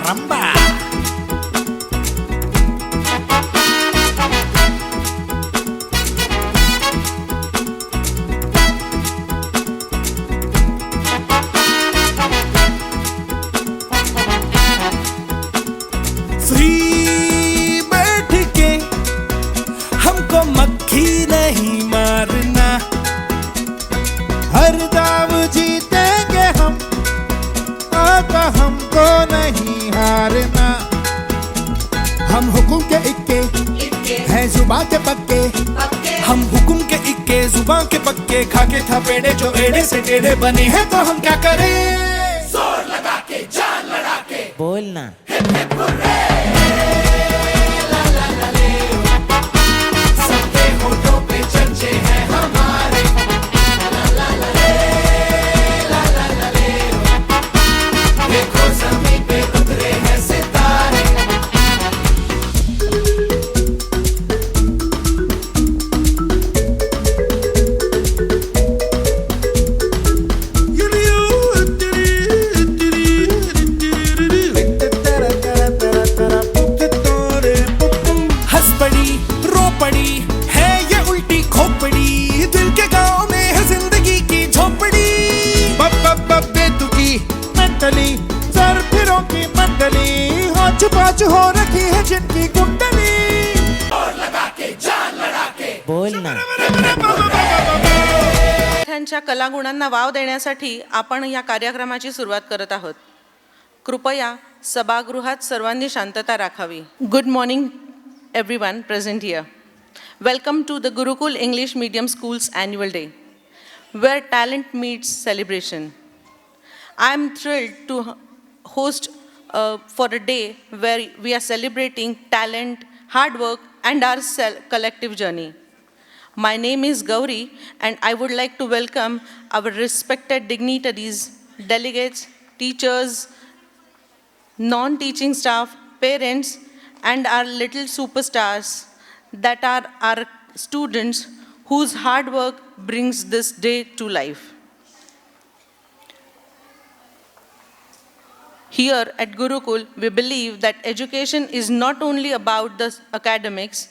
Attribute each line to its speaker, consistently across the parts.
Speaker 1: caramba. Free बैठ के हमको मक्खी नहीं मारना, हर दाव जीतेंगे हम, आका हमको नहीं हारना। हम हुकुम के इक्के हैं जुबान के पक्के, हम हुकुम के इक्के जुबान के पक्के, खाके थपेड़े जो एड़े से टेढ़े बने हैं तो हम क्या करें? जोर लगा के जान लड़ा के बोलना। छुपाच हो रखी है जिनकी कुंडली, और लगा के जान लड़ा के बोलना।
Speaker 2: त्यांच्या कलागुणांना वाव देण्यासाठी आपण या कार्यक्रमाची सुरुवात करत आहोत. कृपया सभागृहात सर्वांनी शांतता राखावी. Good morning everyone present here. Welcome to the Gurukul English medium schools annual day, where talent meets celebration. I am thrilled to host for a day where we are celebrating talent, hard work, and our collective journey. My name is Gauri, and I would like to welcome our respected dignitaries, delegates, teachers, non-teaching staff, parents, and our little superstars that are our students whose hard work brings this day to life. Here at Gurukul, we believe that education is not only about the academics,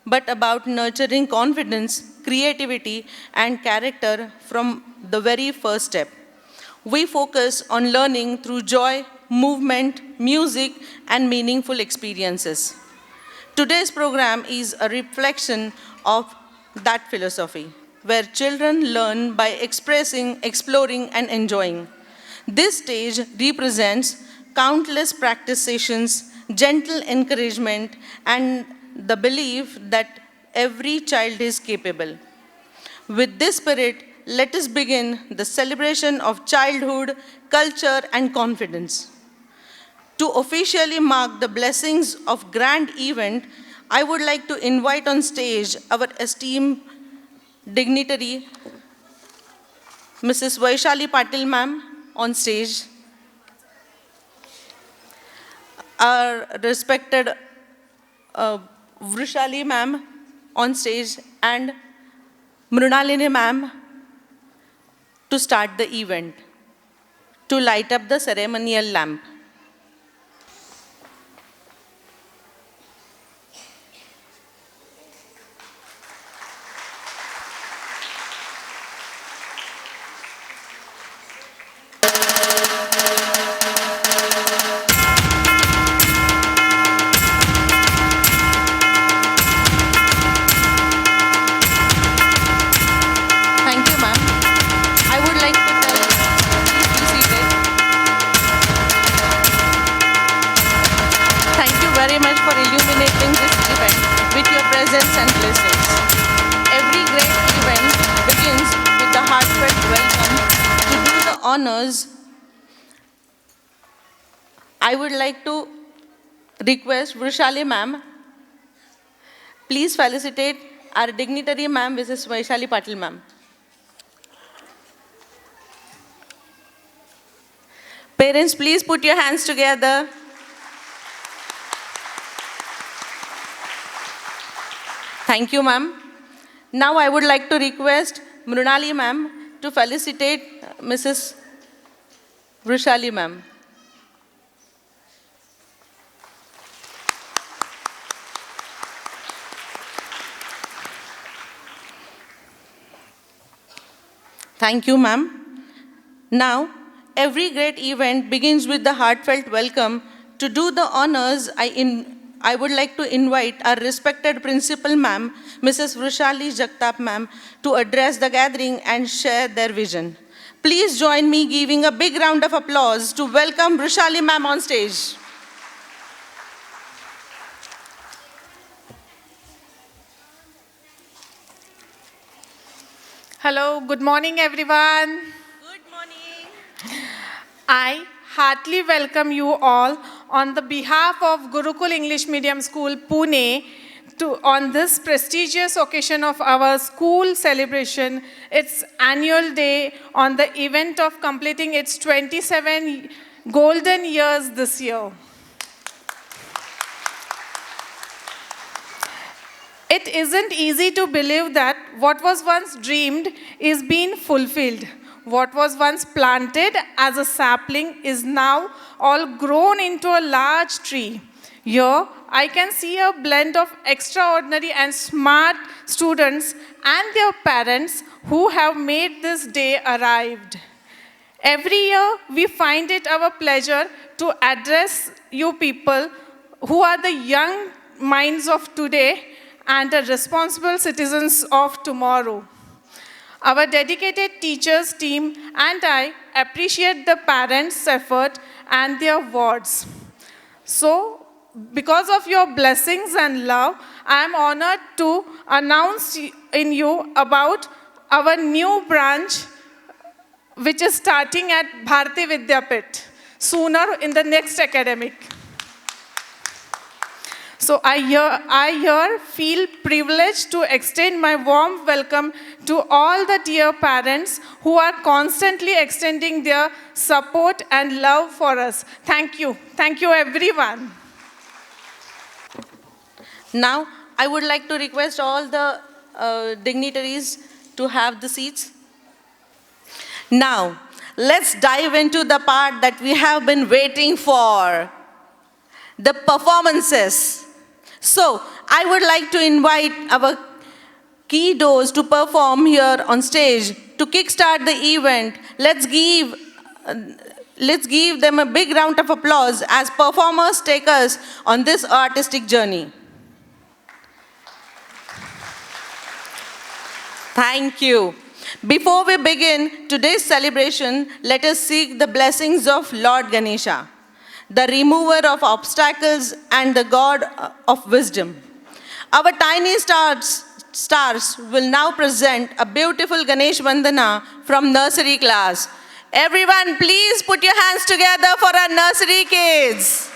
Speaker 2: but about nurturing confidence, creativity, and character from the very first step. We focus on learning through joy, movement, music, and meaningful experiences. Today's program is a reflection of that philosophy, where children learn by expressing, exploring, and enjoying. This stage represents countless practice sessions, gentle encouragement, and the belief that every child is capable. With this spirit, let us begin the celebration of childhood, culture, and confidence. To officially mark the blessings of grand event, I would like to invite on stage our esteemed dignitary, Mrs. Vaishali Patil ma'am, on stage. Our respected Vrishali ma'am on stage, and Mrunalini ma'am to start the event, to light up the ceremonial lamp. And blessings. Every great event begins with a heartfelt welcome. To do the honors, I would like to request Vrishali ma'am, please felicitate our dignitary ma'am, Mrs. Vaishali Patil ma'am. Parents, please put your hands together. Thank you, ma'am. Now I would like to request Mrunali ma'am to felicitate Mrs. Vrishali ma'am. Thank you, ma'am. Now, every great event begins with the heartfelt welcome. To do the honors, I would like to invite our respected principal, ma'am, Mrs. Vrushali Jagtap, ma'am, to address the gathering and share their vision. Please join me giving a big round of applause to welcome Vrushali, ma'am, on stage.
Speaker 3: Hello, good morning everyone.
Speaker 2: Good morning.
Speaker 3: I heartily welcome you all on the behalf of Gurukul English Medium School, Pune, on this prestigious occasion of our school celebration, its annual day on the event of completing its 27 golden years this year. It isn't easy to believe that what was once dreamed is being fulfilled. What was once planted as a sapling is now all grown into a large tree. Here, I can see a blend of extraordinary and smart students and their parents who have made this day arrived. Every year, we find it our pleasure to address you people who are the young minds of today and the responsible citizens of tomorrow. Our dedicated teachers team and I appreciate the parents' effort and their words. So, because of your blessings and love, I am honored to announce in you about our new branch, which is starting at Bharati Vidyapit, sooner in the next academic. So I here feel privileged to extend my warm welcome to all the dear parents who are constantly extending their support and love for us. Thank you. Thank you, everyone.
Speaker 2: Now, I would like to request all the dignitaries to have the seats. Now, let's dive into the part that we have been waiting for, the performances. So, I would like to invite our kiddos to perform here on stage. To kickstart the event, let's give them a big round of applause as performers take us on this artistic journey. Thank you. Before we begin today's celebration, let us seek the blessings of Lord Ganesha, the remover of obstacles and the God of wisdom. Our tiny stars will now present a beautiful Ganesh Vandana from nursery class. Everyone, please put your hands together for our nursery kids.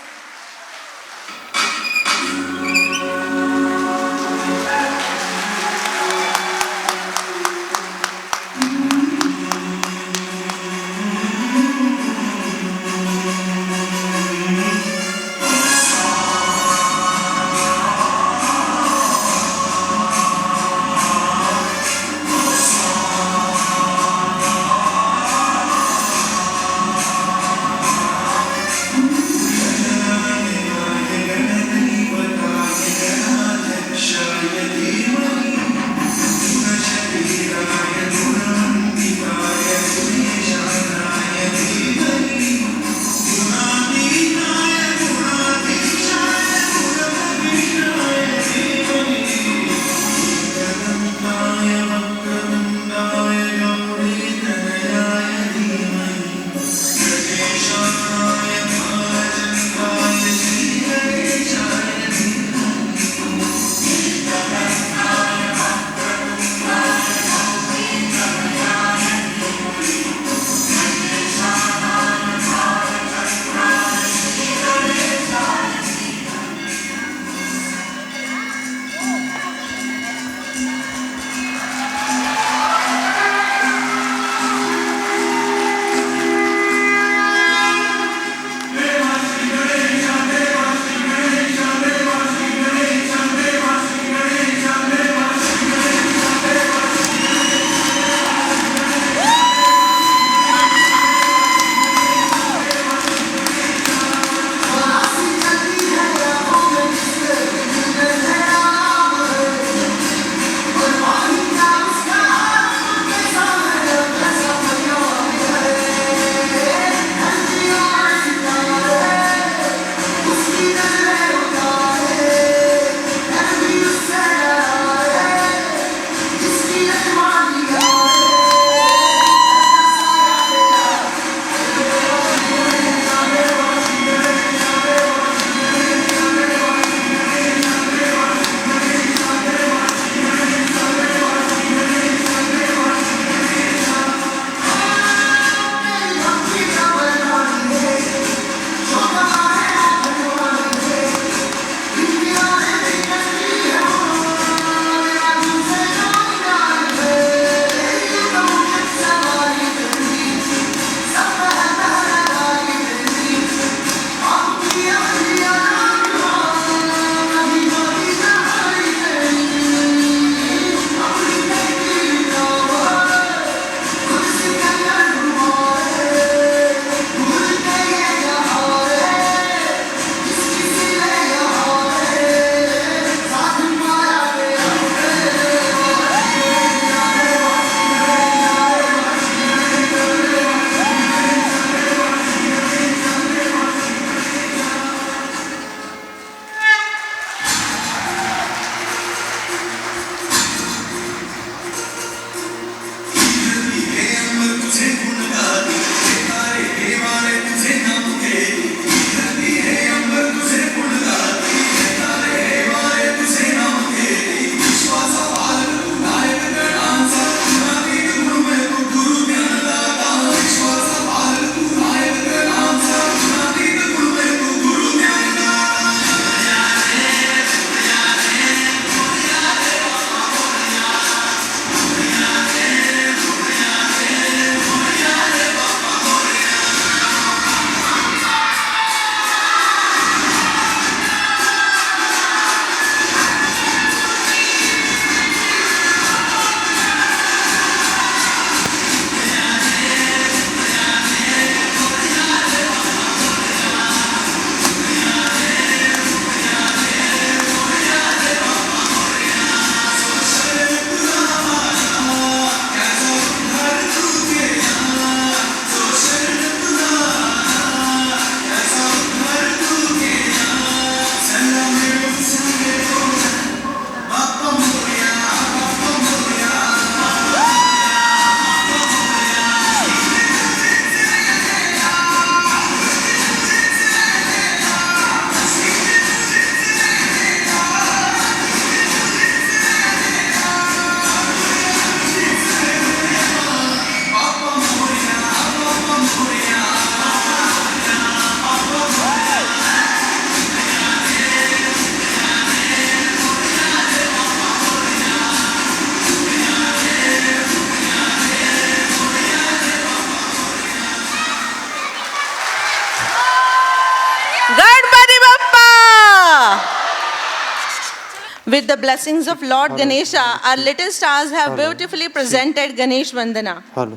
Speaker 2: With the blessings of Lord Ganesha, our little stars have
Speaker 4: Hello.
Speaker 2: beautifully presented Ganesh Vandana.
Speaker 4: Hello.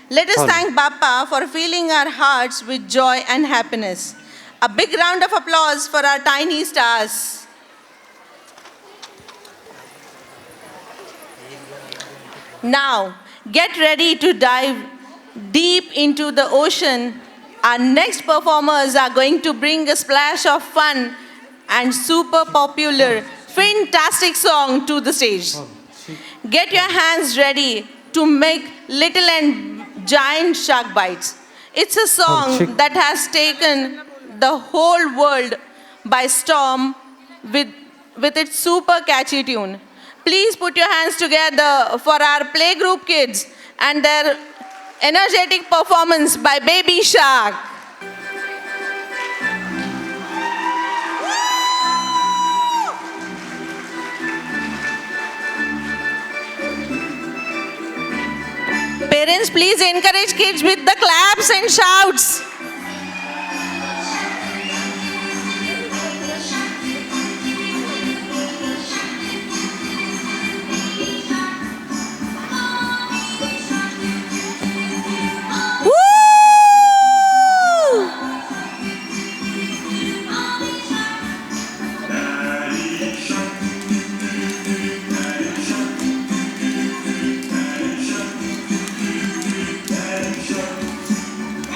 Speaker 2: Let us thank Bappa for filling our hearts with joy and happiness. A big round of applause for our tiny stars. Now, get ready to dive deep into the ocean. Our next performers are going to bring a splash of fun and super popular, fantastic song to the stage. Get your hands ready to make little and giant shark bites. It's a song that has taken the whole world by storm with its super catchy tune. Please put your hands together for our playgroup kids and their energetic performance by Baby Shark. Parents, please encourage kids with the claps and shouts. Woo!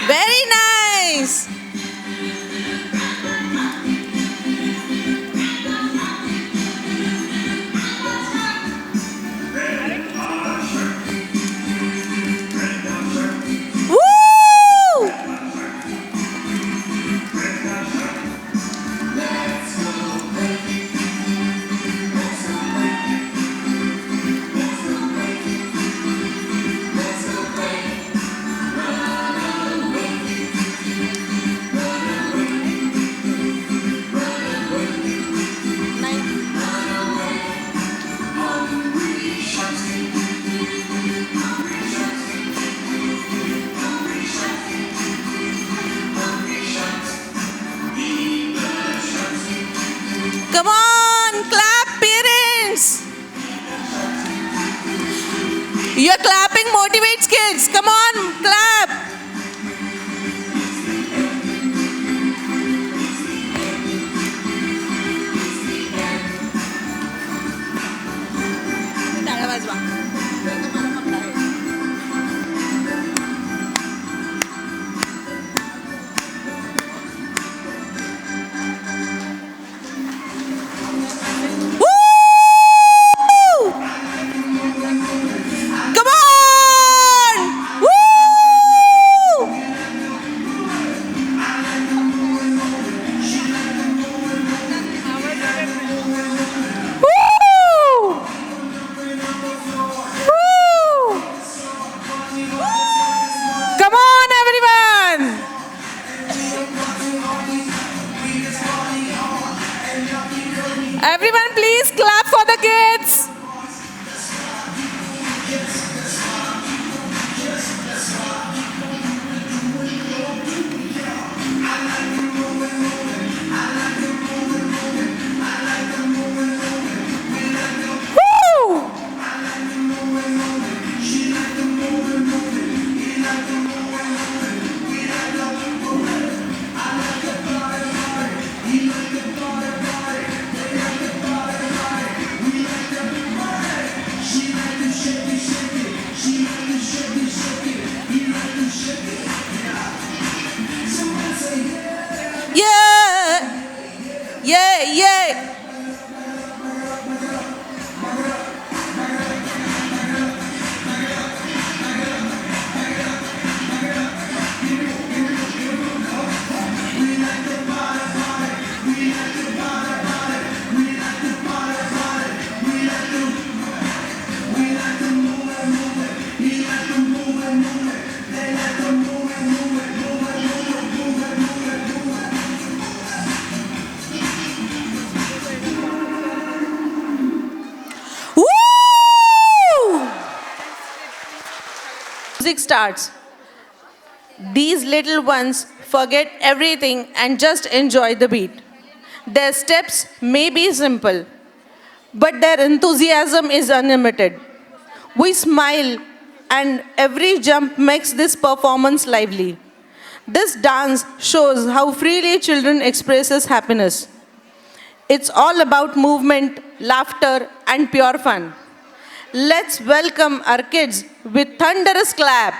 Speaker 2: Very nice. Woo! Come on, clap, parents. Your clapping motivates kids. Come on, clap. Woo! Come on! Woo! Woo! Woo! Come on, everyone! Everyone, please clap for the kids. Woo! Yeah! Yeah, yeah! Woo! Music starts. These little ones forget everything and just enjoy the beat. Their steps may be simple, but their enthusiasm is unlimited. We smile, and every jump makes this performance lively. This dance shows how freely children expresses happiness. It's all about movement, laughter, and pure fun. Let's welcome our kids with thunderous clap.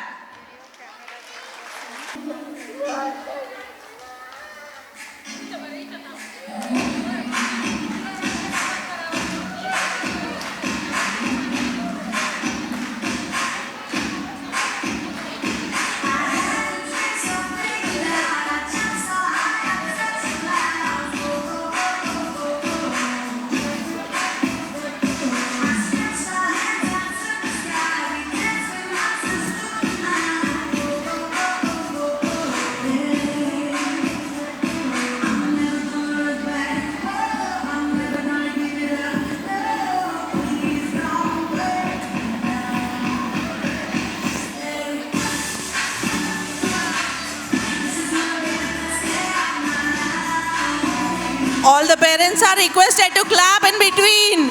Speaker 2: All the parents are requested to clap in between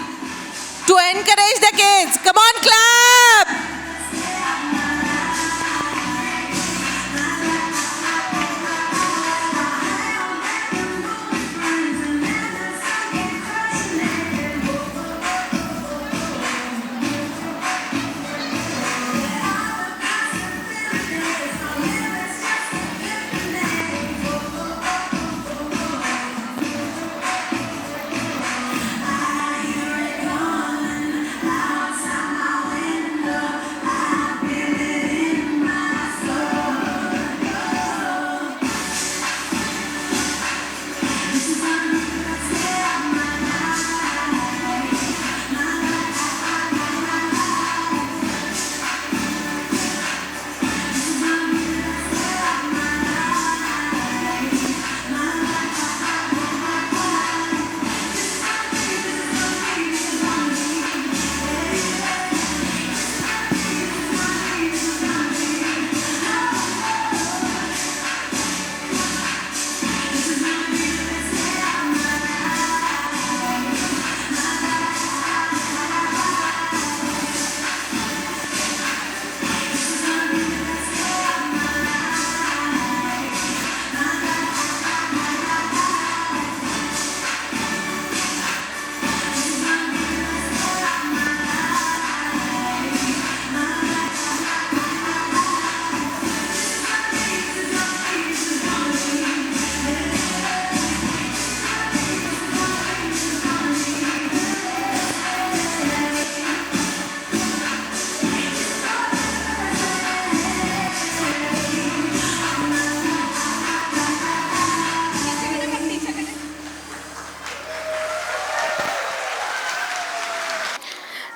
Speaker 2: to encourage the kids. Come on, clap!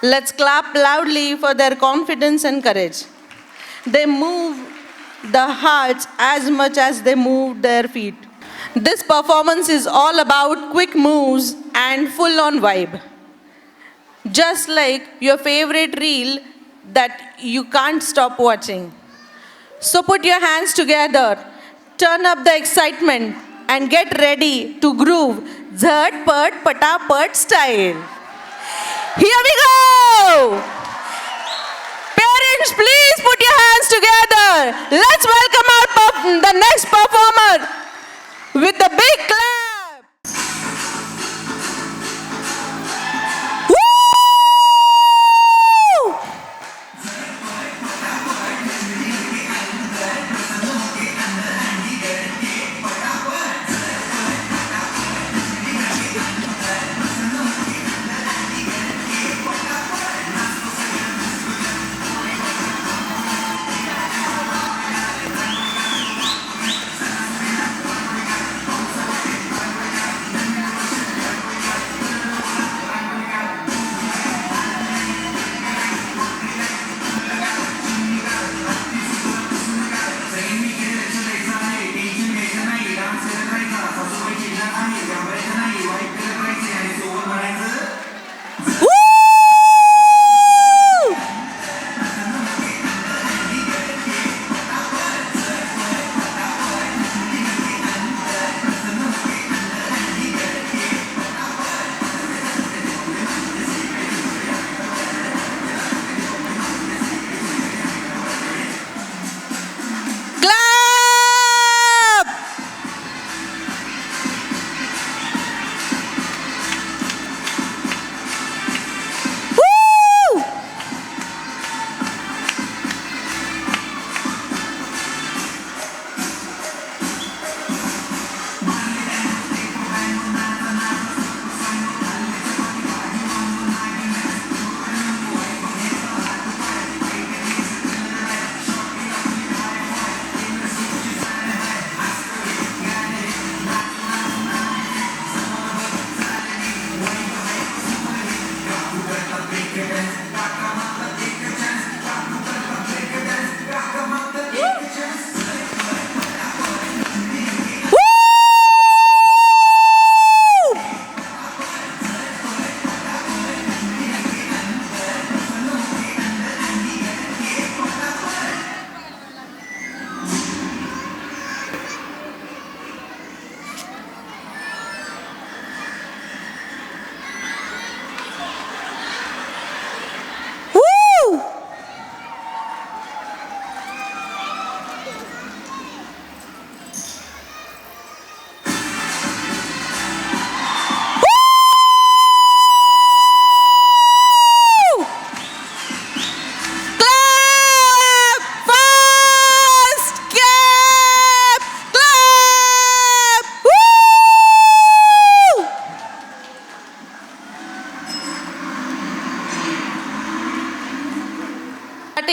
Speaker 2: Let's clap loudly for their confidence and courage. They move the hearts as much as they move their feet. This performance is all about quick moves and full-on vibe. Just like your favorite reel that you can't stop watching. So put your hands together, turn up the excitement, and get ready to groove Zhat Pat Patapat style. Here we go! Parents, please put your hands together. Let's welcome the next performer with a big clap. Woo!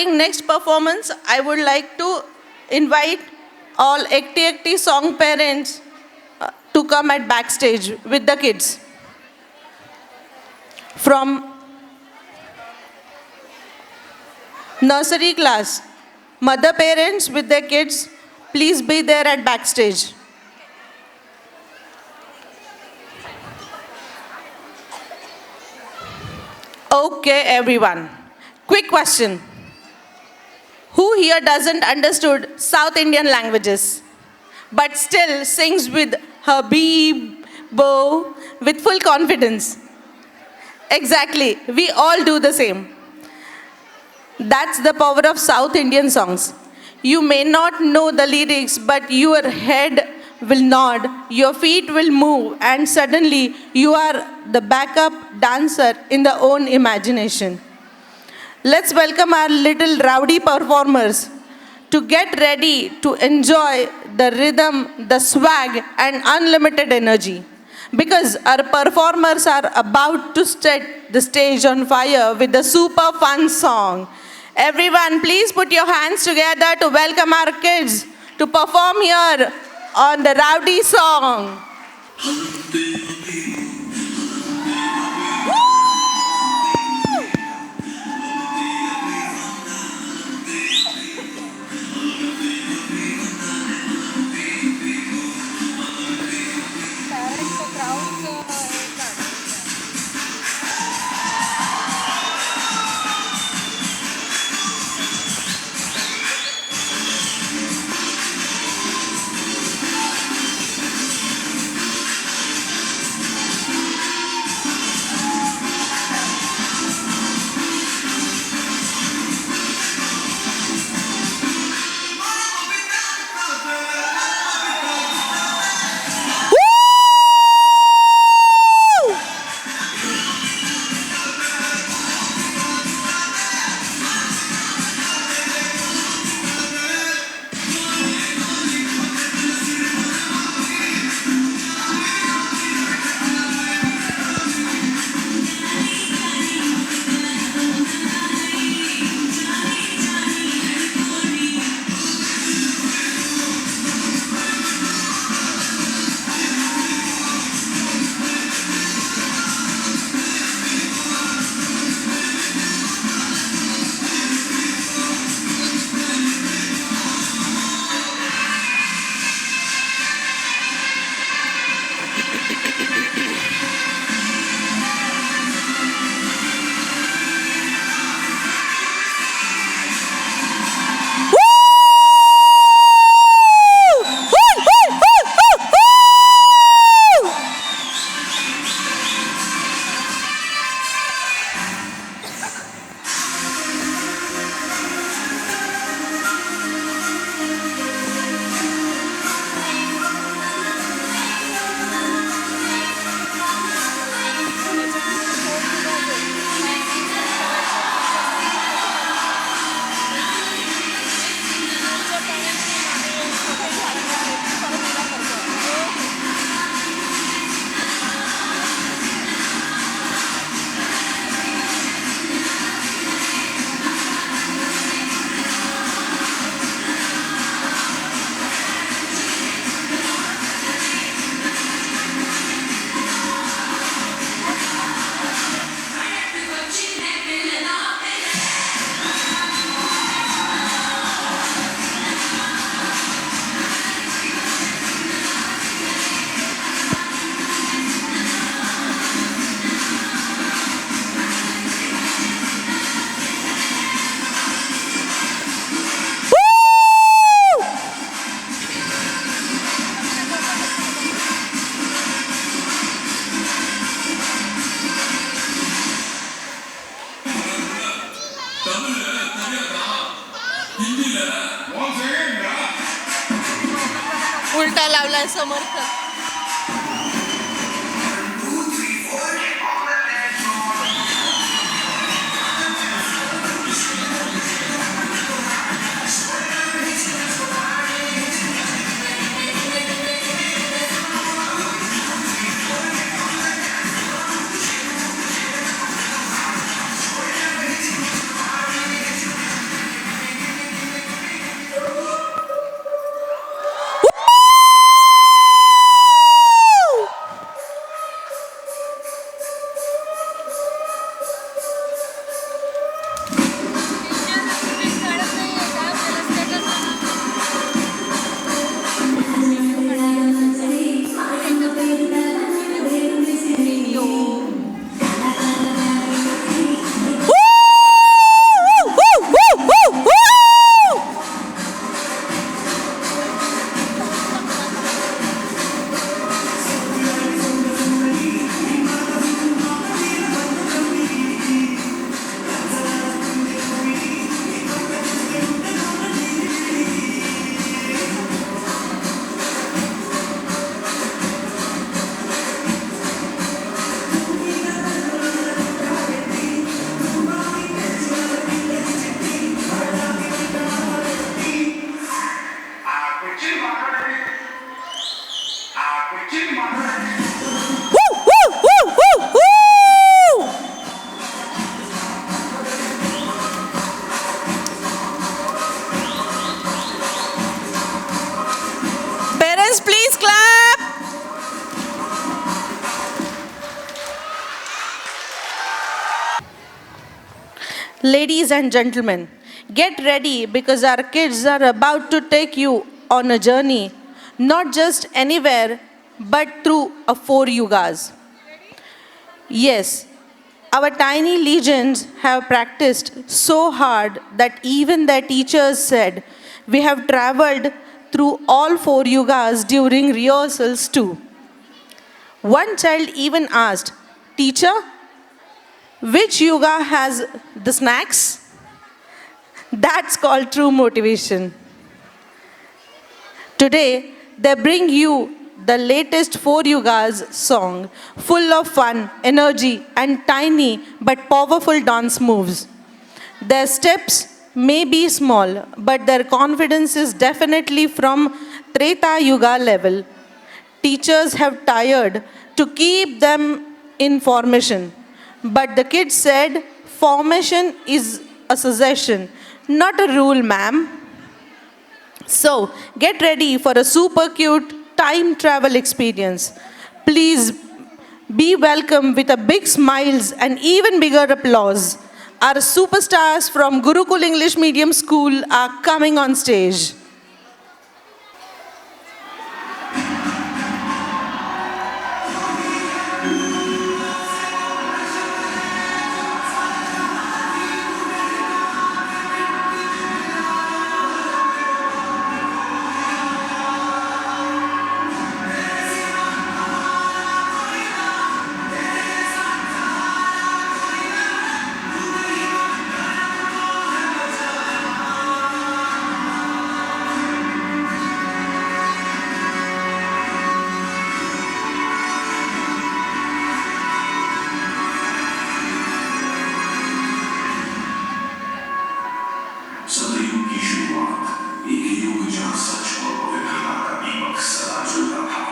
Speaker 2: Following next performance, I would like to invite all Ekti Ekti song parents to come at backstage with the kids. From nursery class, mother parents with their kids, please be there at backstage. Okay, everyone. Quick question. Who here doesn't understood South Indian languages, but still sings with Habib, Bo, with full confidence? Exactly. We all do the same. That's the power of South Indian songs. You may not know the lyrics, but your head will nod, your feet will move, and suddenly you are the backup dancer in the own imagination. Let's welcome our little rowdy performers to get ready to enjoy the rhythm, the swag, and unlimited energy. Because our performers are about to set the stage on fire with a super fun song. Everyone, please put your hands together to welcome our kids to perform here on the rowdy song. उलटा लावलाय समर्थ. Woo, woo, woo, woo, woo! Parents, please clap. Ladies and gentlemen, get ready because our kids are about to take you on a journey, not just anywhere, but through a 4 yugas. Yes, our tiny legions have practiced so hard that even their teachers said we have traveled through all 4 yugas during rehearsals too. One child even asked, "Teacher, which yuga has the snacks?" That's called true motivation. Today, they bring you the latest 4 yugas song, full of fun, energy, and tiny but powerful dance moves. Their steps may be small, but their confidence is definitely from Treta Yuga level. Teachers have tired to keep them in formation. But the kids said, formation is a suggestion, not a rule, ma'am. So, get ready for a super cute time travel experience. Please be welcome with a big smiles and even bigger applause. Our superstars from Gurukul English Medium School are coming on stage.
Speaker 4: सतयुग की शुरुआत एक युग जहाँ सच और पवित्रता का दीपक सदा जलता था।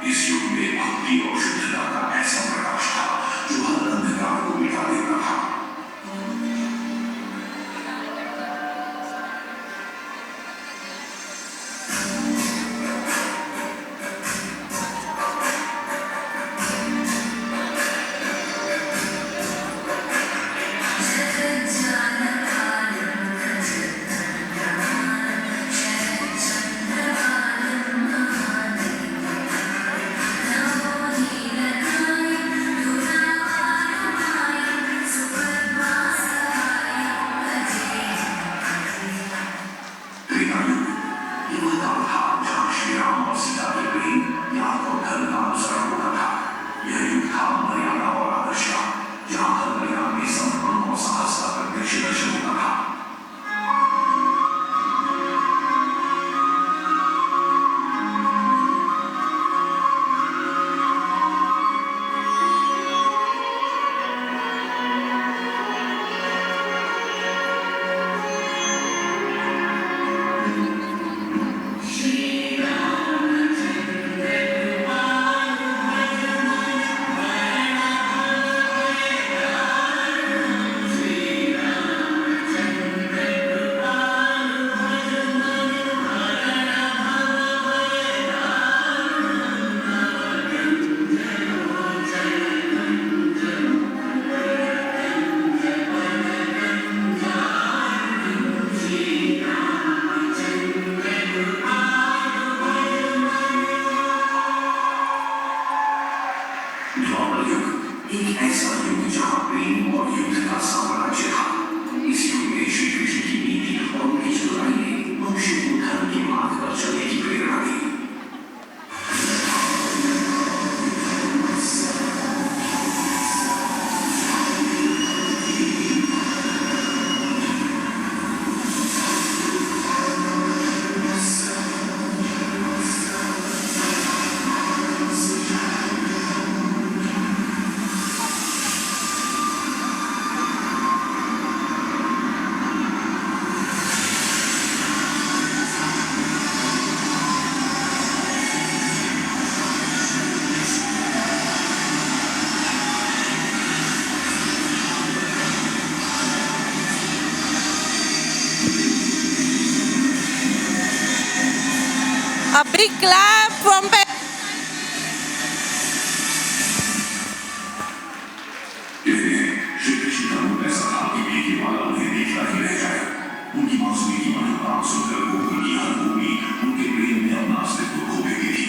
Speaker 4: इस युग में भक्ति और शुद्धता का ऐसा प्रकाश था जो हर अंधकार को मिटा देता था।
Speaker 2: big clap from parents.
Speaker 4: Shri Krishna का रूप ऐसा था कि देखने वाला उन्हें देखता ही रह जाए। उनकी बांसुरी की मधुर तान सुनकर गोकुल की हर भूमि उनके प्रेम में अपना अस्तित्व खो देती थी।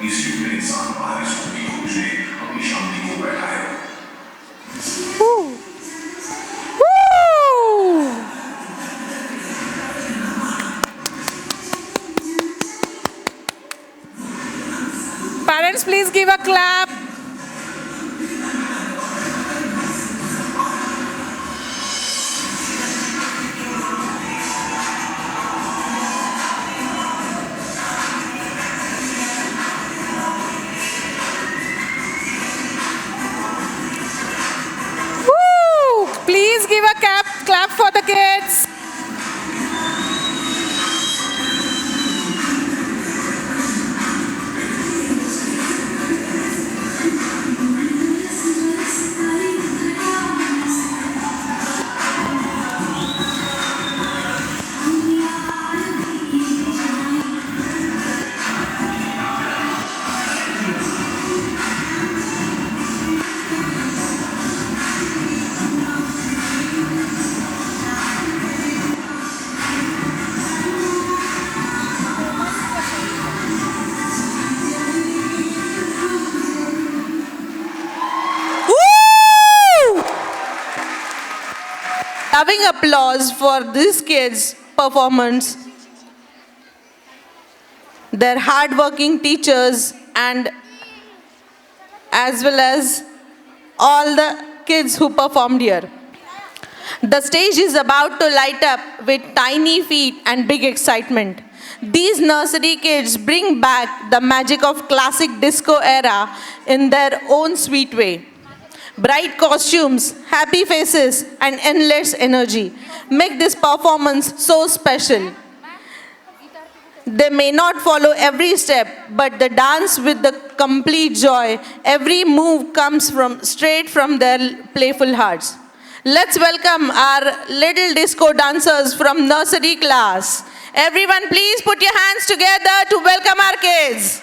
Speaker 4: इस युग में इंसान बाहरी सुख की खोज में अपनी शांति को बैठा है।
Speaker 3: Parents, please give a clap. Woo! Please give a clap for the kids.
Speaker 2: Loving applause for these kids' performance, their hard-working teachers, and as well as all the kids who performed here. The stage is about to light up with tiny feet and big excitement. These nursery kids bring back the magic of classic disco era in their own sweet way. Bright costumes, happy faces, and endless energy make this performance so special. They may not follow every step, but they dance with the complete joy. Every move comes straight from their playful hearts. Let's welcome our little disco dancers from nursery class. Everyone, please put your hands together to welcome our kids.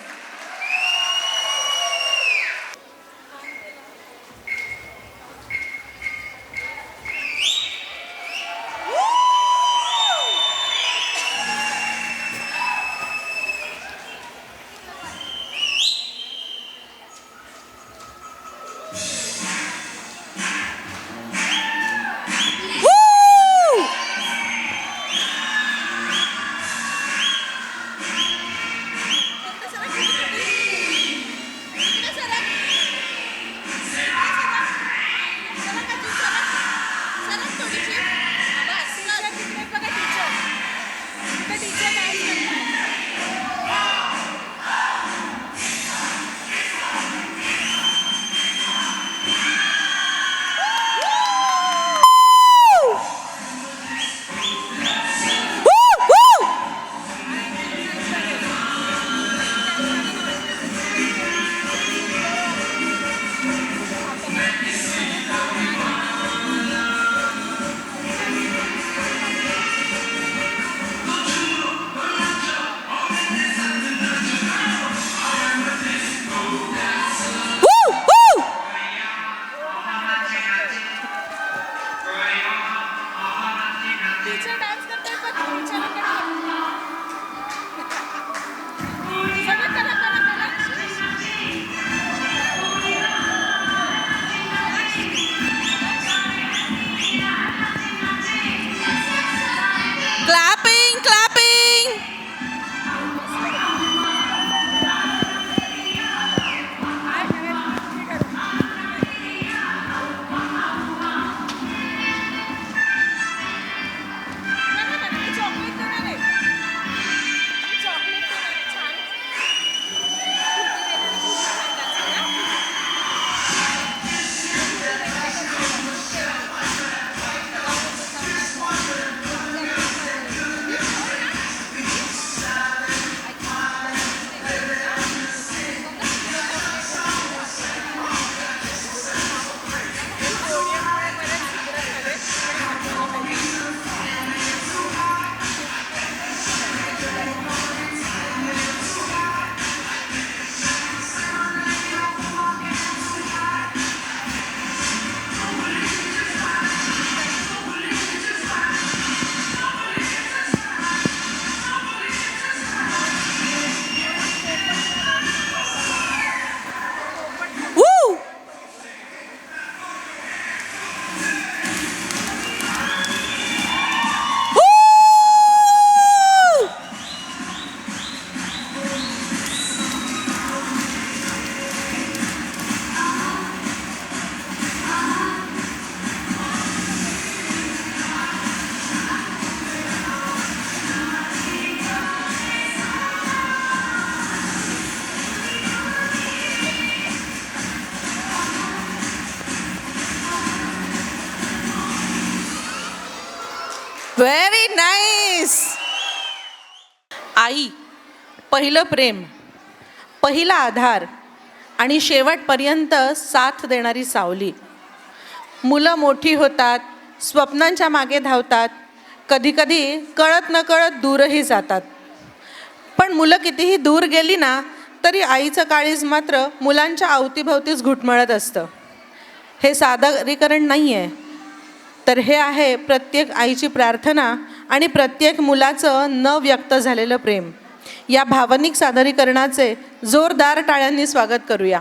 Speaker 2: Very nice. आई, पहिलं प्रेम, पहिला आधार आणि शेवटपर्यंत साथ देणारी सावली. मुलं मोठी होतात, स्वप्नांच्या मागे धावतात, कधीकधी कळत नकळत दूरही जातात. पण मुलं कितीही दूर गेली ना तरी आईचं काळीज मात्र मुलांच्या अवतीभवतीच घुटमळत असतं. हे सादरीकरण नाही आहे, तर हे आहे प्रत्येक आईची प्रार्थना आणि प्रत्येक मुलाचं न व्यक्त झालेलं प्रेम. या भावनिक सादरीकरणाचे जोरदार टाळ्यांनी स्वागत करूया.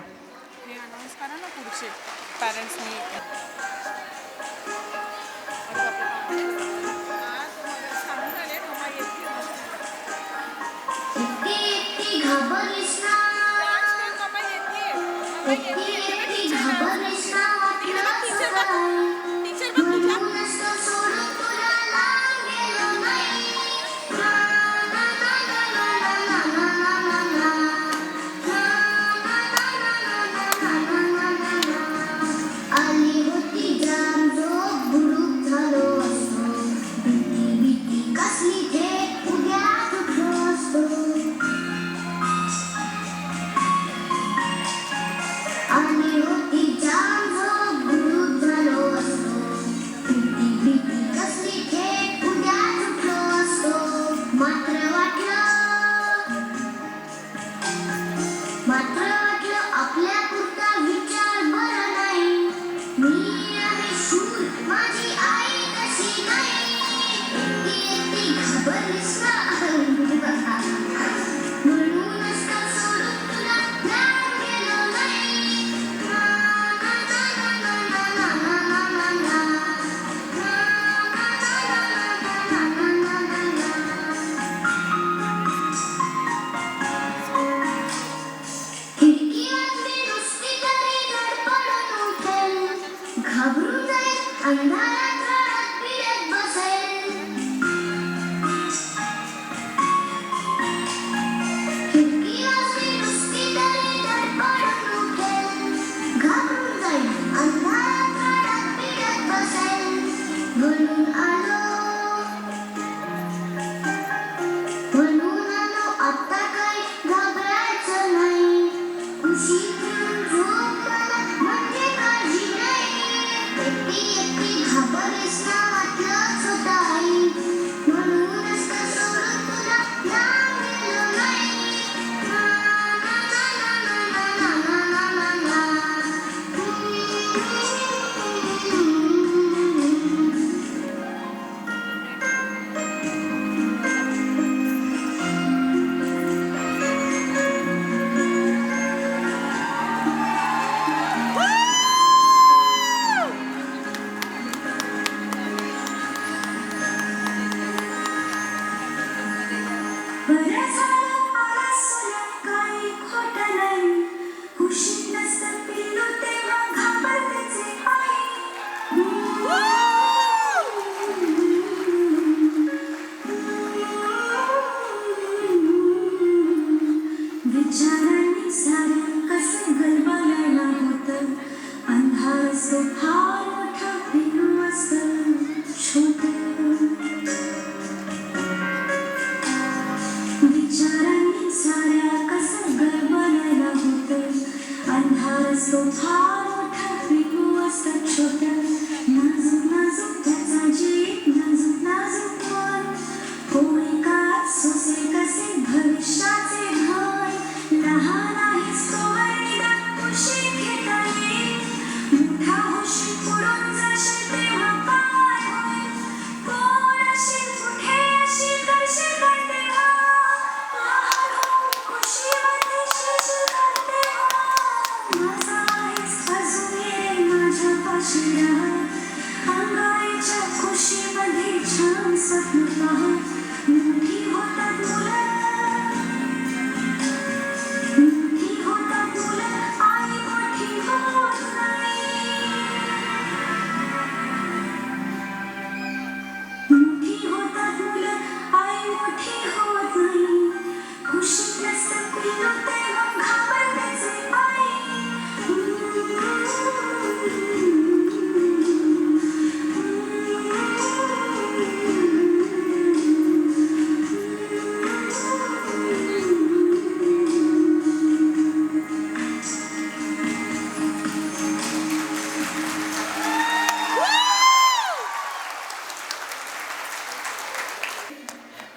Speaker 5: माझा आहेस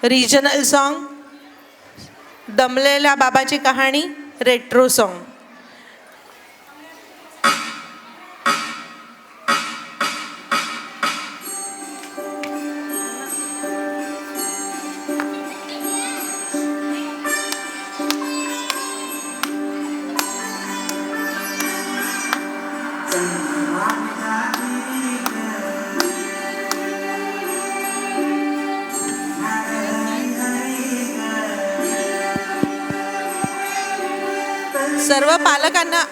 Speaker 2: रिजनल सॉन्ग, दमलेल्या बाबाची कहाणी, रेट्रो सॉन्ग. सर्व पालकांना